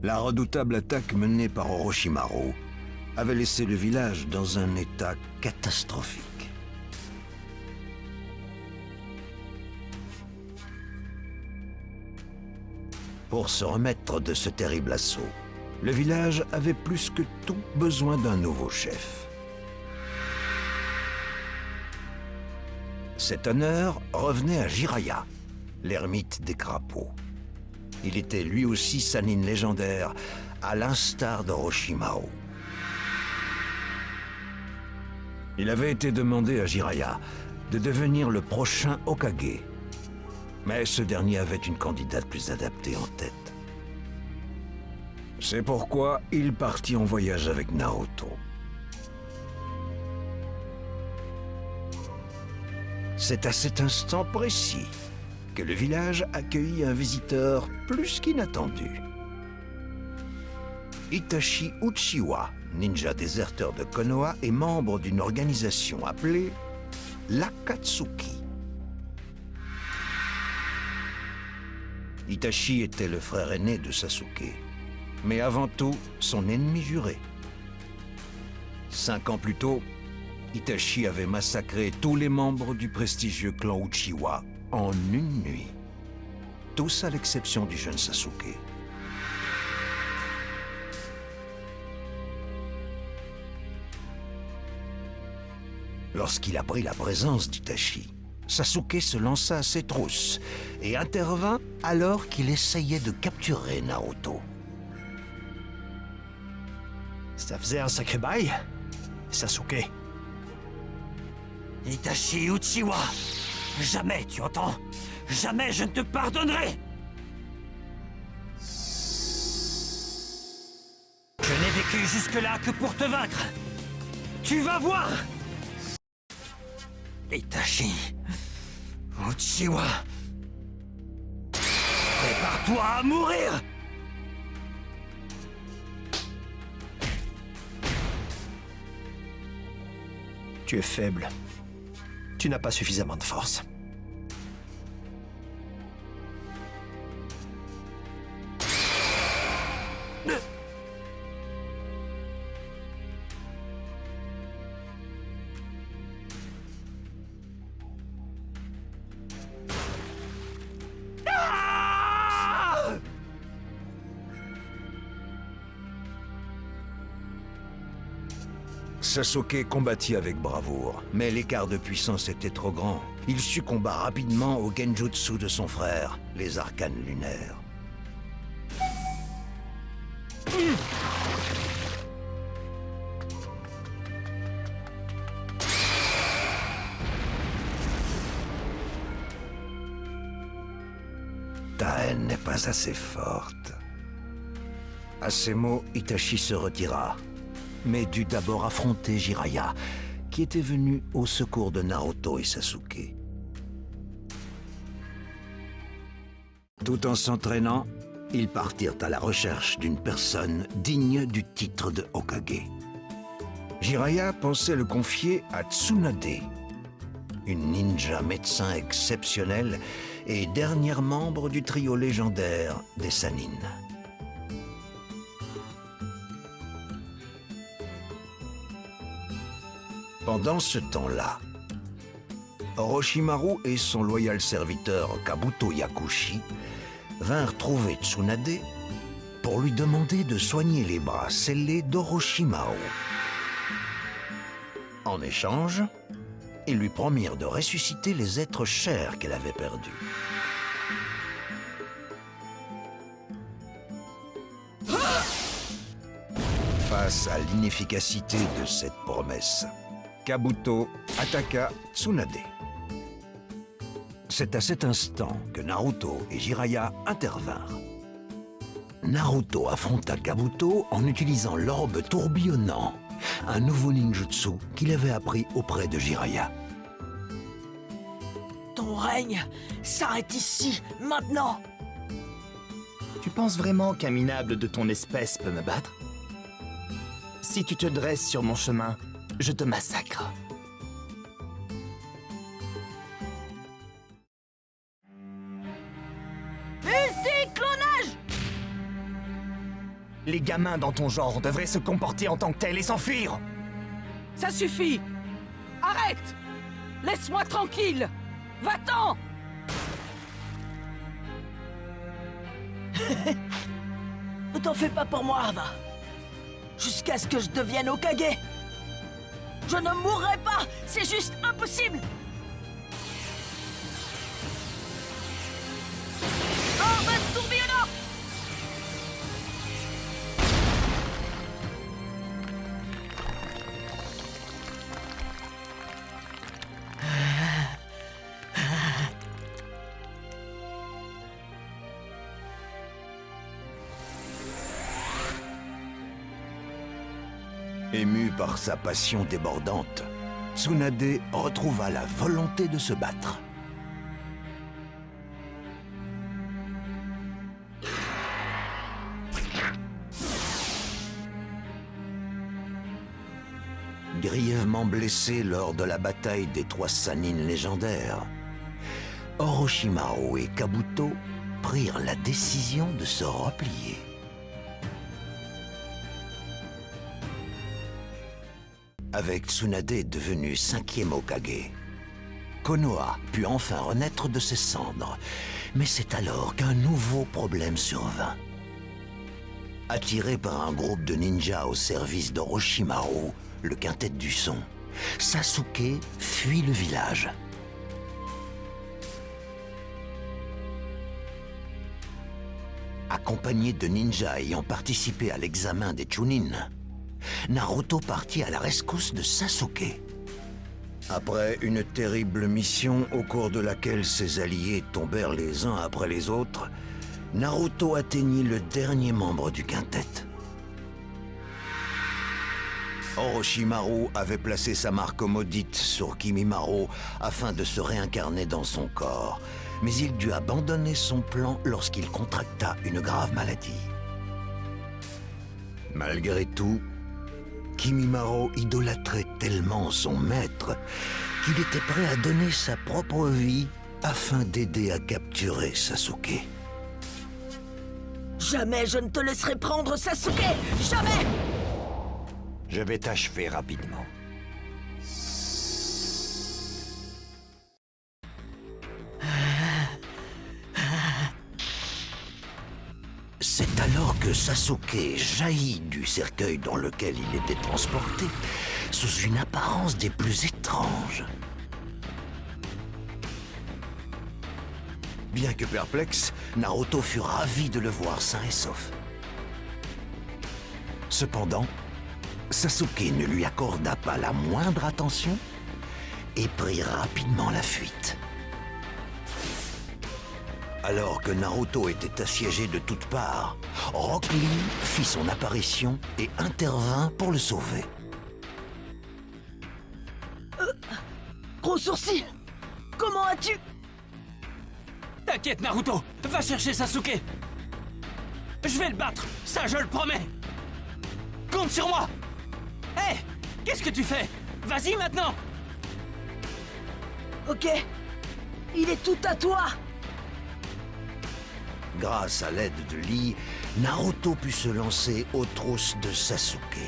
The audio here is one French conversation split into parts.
La redoutable attaque menée par Orochimaru avait laissé le village dans un état catastrophique. Pour se remettre de ce terrible assaut, le village avait plus que tout besoin d'un nouveau chef. Cet honneur revenait à Jiraiya, l'ermite des crapauds. Il était lui aussi Sannin légendaire, à l'instar d'Orochimaru. Il avait été demandé à Jiraiya de devenir le prochain Hokage. Mais ce dernier avait une candidate plus adaptée en tête. C'est pourquoi il partit en voyage avec Naruto. C'est à cet instant précis que le village accueillit un visiteur plus qu'inattendu. Itachi Uchiwa, ninja déserteur de Konoha et membre d'une organisation appelée l'Akatsuki. Itachi était le frère aîné de Sasuke, mais avant tout son ennemi juré. 5 ans plus tôt, Itachi avait massacré tous les membres du prestigieux clan Uchiwa en une nuit. Tous à l'exception du jeune Sasuke. Lorsqu'il apprit la présence d'Itachi, Sasuke se lança à ses trousses et intervint alors qu'il essayait de capturer Naruto. Ça faisait un sacré bail, Sasuke. Itachi Uchiwa, jamais, tu entends? Jamais je ne te pardonnerai! Je n'ai vécu jusque-là que pour te vaincre. Tu vas voir! Itachi Uchiwa, prépare-toi à mourir! Tu es faible. Tu n'as pas suffisamment de force. Sasuke combattit avec bravoure, mais l'écart de puissance était trop grand. Il succomba rapidement au genjutsu de son frère, les arcanes lunaires. Ta haine n'est pas assez forte. À ces mots, Itachi se retira, mais dut d'abord affronter Jiraiya, qui était venu au secours de Naruto et Sasuke. Tout en s'entraînant, ils partirent à la recherche d'une personne digne du titre de Hokage. Jiraiya pensait le confier à Tsunade, une ninja médecin exceptionnelle et dernière membre du trio légendaire des Sannin. Pendant ce temps-là, Orochimaru et son loyal serviteur Kabuto Yakushi vinrent trouver Tsunade pour lui demander de soigner les bras scellés d'Orochimaru. En échange, ils lui promirent de ressusciter les êtres chers qu'elle avait perdus. Face à l'inefficacité de cette promesse, Kabuto attaqua Tsunade. C'est à cet instant que Naruto et Jiraiya intervinrent. Naruto affronta Kabuto en utilisant l'orbe tourbillonnant, un nouveau ninjutsu qu'il avait appris auprès de Jiraiya. Ton règne s'arrête ici, maintenant! Tu penses vraiment qu'un minable de ton espèce peut me battre? Si tu te dresses sur mon chemin, je te massacre. Multi-clonage! Les gamins dans ton genre devraient se comporter en tant que tels et s'enfuir. Ça suffit! Arrête! Laisse-moi tranquille! Va-t'en! Ne t'en fais pas pour moi, Ava. Jusqu'à ce que je devienne Hokage. Je ne mourrai pas! C'est juste impossible! Oh, ma tourbillonnant! Ému par sa passion débordante, Tsunade retrouva la volonté de se battre. Grièvement blessé lors de la bataille des 3 Sannin légendaires, Orochimaru et Kabuto prirent la décision de se replier. Avec Tsunade devenu 5e Hokage, Konoha put enfin renaître de ses cendres, mais c'est alors qu'un nouveau problème survint. Attiré par un groupe de ninjas au service d'Orochimaru, le quintet du son, Sasuke fuit le village. Accompagné de ninjas ayant participé à l'examen des Chunin, Naruto partit à la rescousse de Sasuke. Après une terrible mission au cours de laquelle ses alliés tombèrent les uns après les autres, Naruto atteignit le dernier membre du quintet. Orochimaru avait placé sa marque maudite sur Kimimaro afin de se réincarner dans son corps, mais il dut abandonner son plan lorsqu'il contracta une grave maladie. Malgré tout, Kimimaro idolâtrait tellement son maître qu'il était prêt à donner sa propre vie afin d'aider à capturer Sasuke. Jamais je ne te laisserai prendre Sasuke! Jamais! Je vais t'achever rapidement. C'est alors que Sasuke jaillit du cercueil dans lequel il était transporté, sous une apparence des plus étranges. Bien que perplexe, Naruto fut ravi de le voir sain et sauf. Cependant, Sasuke ne lui accorda pas la moindre attention et prit rapidement la fuite. Alors que Naruto était assiégé de toutes parts, Rock Lee fit son apparition et intervint pour le sauver. Gros sourcil! Comment as-tu... T'inquiète, Naruto! Va chercher Sasuke! Je vais le battre! Ça, je le promets! Compte sur moi! Hé! Qu'est-ce que tu fais? Vas-y maintenant! Ok. Il est tout à toi! Grâce à l'aide de Lee, Naruto put se lancer aux trousses de Sasuke.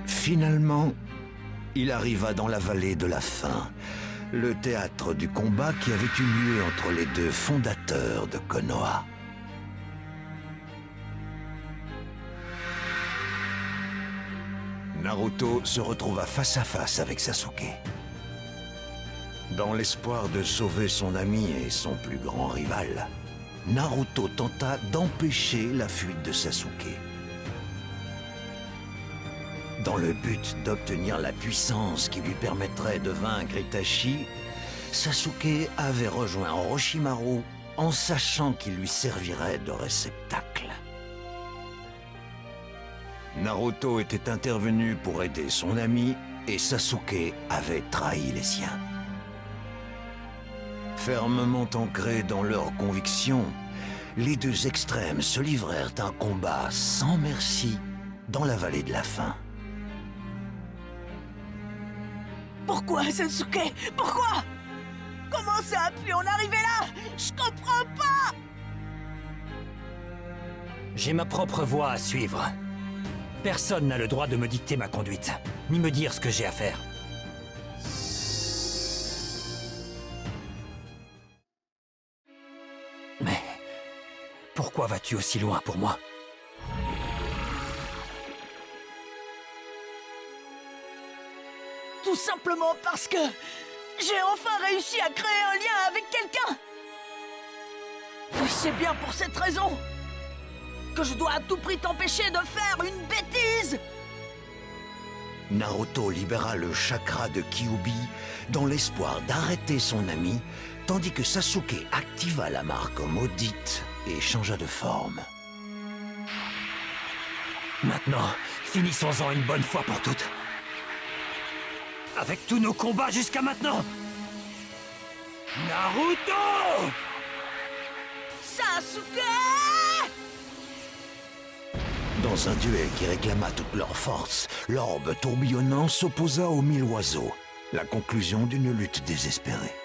Finalement, il arriva dans la vallée de la faim, le théâtre du combat qui avait eu lieu entre les deux fondateurs de Konoha. Naruto se retrouva face à face avec Sasuke. Dans l'espoir de sauver son ami et son plus grand rival, Naruto tenta d'empêcher la fuite de Sasuke. Dans le but d'obtenir la puissance qui lui permettrait de vaincre Itachi, Sasuke avait rejoint Orochimaru en sachant qu'il lui servirait de réceptacle. Naruto était intervenu pour aider son ami et Sasuke avait trahi les siens. Fermement ancrés dans leurs convictions, les deux extrêmes se livrèrent un combat sans merci dans la vallée de la faim. Pourquoi, Sasuke? Pourquoi? Comment ça a pu en arriver là? Je comprends pas! J'ai ma propre voie à suivre. Personne n'a le droit de me dicter ma conduite, ni me dire ce que j'ai à faire. Mais pourquoi vas-tu aussi loin pour moi? Tout simplement parce que j'ai enfin réussi à créer un lien avec quelqu'un. Et c'est bien pour cette raison que je dois à tout prix t'empêcher de faire une bêtise. Naruto libéra le chakra de Kyuubi dans l'espoir d'arrêter son ami, tandis que Sasuke activa la marque maudite et changea de forme. Maintenant, finissons-en une bonne fois pour toutes. Avec tous nos combats jusqu'à maintenant. Naruto! Sasuke! Dans un duel qui réclama toute leur force, l'orbe tourbillonnant s'opposa aux 1000 oiseaux, la conclusion d'une lutte désespérée.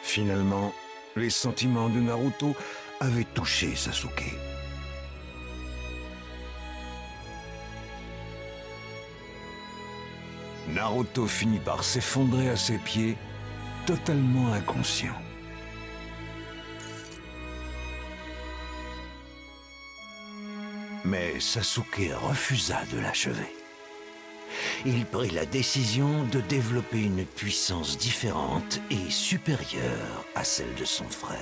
Finalement, les sentiments de Naruto avaient touché Sasuke. Naruto finit par s'effondrer à ses pieds, totalement inconscient. Mais Sasuke refusa de l'achever. Il prit la décision de développer une puissance différente et supérieure à celle de son frère.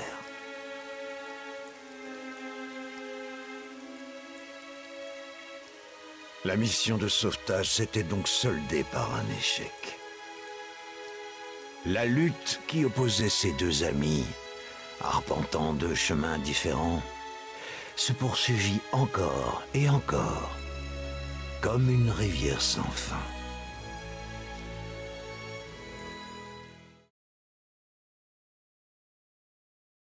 La mission de sauvetage s'était donc soldée par un échec. La lutte qui opposait ces deux amis, arpentant deux chemins différents, se poursuivit encore et encore, comme une rivière sans fin.